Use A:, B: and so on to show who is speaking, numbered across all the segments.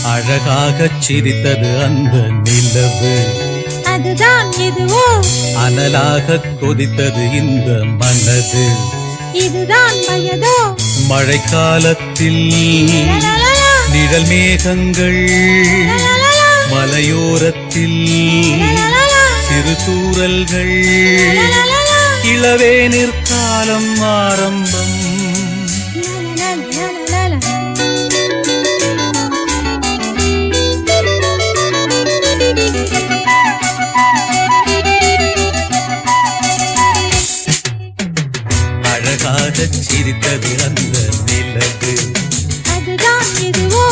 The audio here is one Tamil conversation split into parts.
A: அழகாகச் சிரித்தது அந்த நிலவு,
B: அதுதான் எதுவோ
A: அனலாகக் கொதித்தது இந்த மனது,
B: இதுதான் வயதோ
A: மழைக்காலத்தில் நிழல் மேகங்கள், மலையோரத்தில் சிறு தூறல்கள், இளவேனிற் காலம் ஆரம்பம். அழகாகச் சிரித்தது அந்த நிலவு,
B: அதுதான் எதுவோ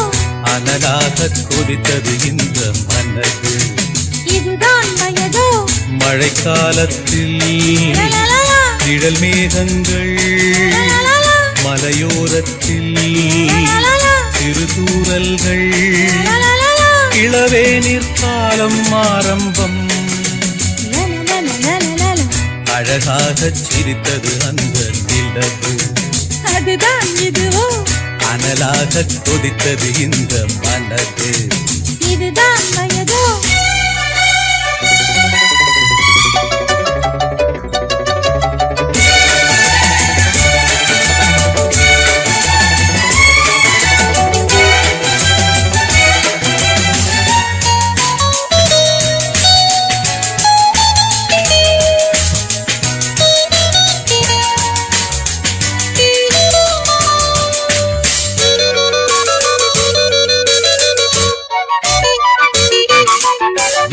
A: அனலாகக் கொதித்தது இந்த மனது,
B: இதுதான் வயதோ
A: மழைக்காலத்தில் நிழல் மேகங்கள், மலையோரத்தில் சிறு தூறல்கள், இளவேனிற் காலம் ஆரம்பம். அழகாகச் சிரித்தது அந்த நிலவு,
B: அதுதான் எதுவோ
A: அனலாகக் கொதித்தது இந்த மனது,
B: இதுதான் வயதோ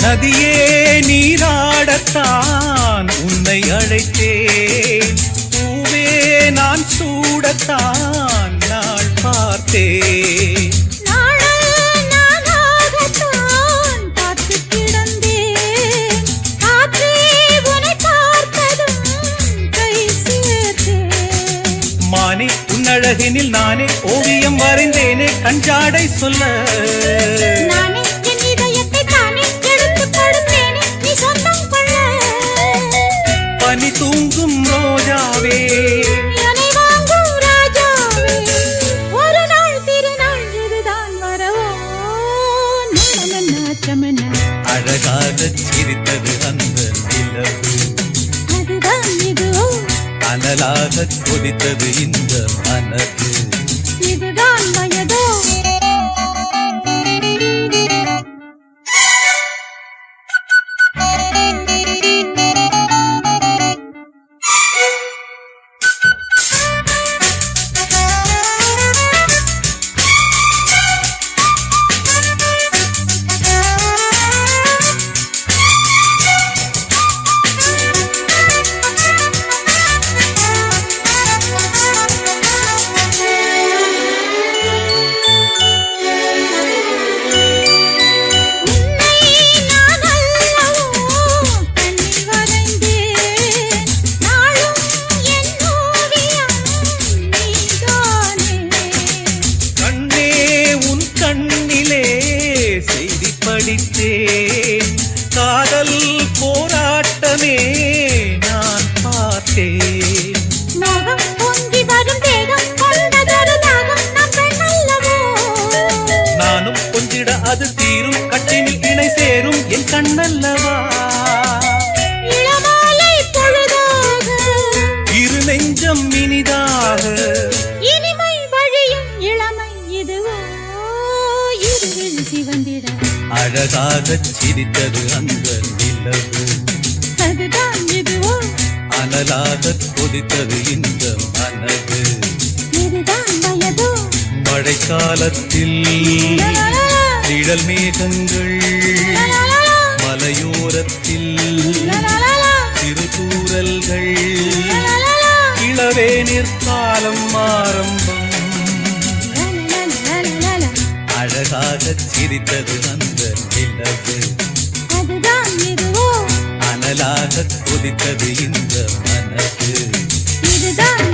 A: நதியே நீராடத்தான் உன்னை அழைத்தேன், பூவே நான் சூடத்தான் நாள் பார்த்தேன். மானே உன்னழகினில் நானே ஓவியம் வரைந்தேனே கஞ்சாடை சொல்ல, பனி தூங்கும் ரோஜாவே
B: ஒரு நாள் திருநாள் இதுதான் வரவோ.
A: அழகாகச் சிரித்தது அந்த நிலவு,
B: அதுதான் இதுவோ
A: அனலாகக் கொதித்தது இந்த மனது,
B: இதுதான் வயதோ
A: காதல் போராட்டமே நான் பார்த்தேன். நானும் கொஞ்சிட அது தீரும், கட்டினில் இணை சேரும் என் கண்ணல்லவா. இரு நெஞ்சம் இனிதாக
B: இனிமை வழியும் இளமை இதுவோ இருவில் சிவந்திட.
A: அழகாகச் சிரித்தது அந்த நிலவு,
B: அதுதான் இதுவோ
A: அனலாகக் கொதித்தது இந்த மனது,
B: இதுதான் வயதோ
A: மழைக்காலத்தில் நிழல் மேகங்கள், மலையோரத்தில் சிறு தூறல்கள், இளவேனிற் காலம் ஆரம்பம். அழகாகச் சிரித்தது அந்த நிலவு,
B: அதுதான் இதுவோ
A: அனலாகக் கொதித்தது இந்த மனது,
B: இதுதான்